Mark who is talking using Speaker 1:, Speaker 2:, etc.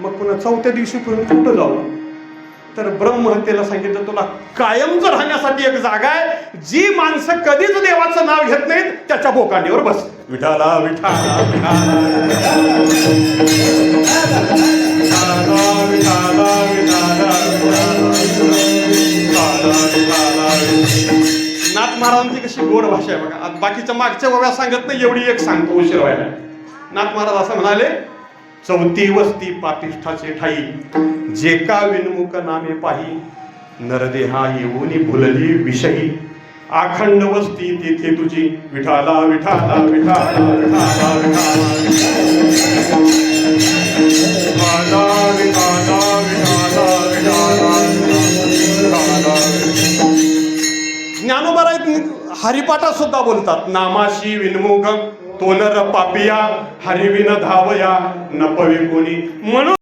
Speaker 1: मग पुन्हा चौथ्या दिवशी कुठं जाऊ? तर ब्रह्महत्येला सांगितलं तुला कायमच राहण्यासाठी एक जागा आहे, जी माणसं कधीच देवाचं नाव घेत नाहीत त्याच्या बोकांडीवर बस. विठाला विठाला विठाला नाथ महाराजांची कशी गोड भाषा आहे बघा. बाकीच्या मागच्या गोव्या सांगत नाही, एवढी एक सांगतो उशीर व्हायला. नाथ महाराज असं म्हणाले, चौथी वस्ती पातिष्ठाचे ठाई, जे का विनमुख नामे पाही, नरदेहा येऊनी भुलली विषयी, अखंड वस्ती तेथे तुझी. विठाला विठाला विठाला विठाला विठाला ज्ञानोबा हरिपाठात सुद्धा बोलतात, नामाशी विनमुख तो नर पापिया, हरिविन धावया न पवी कोणी. म्हणून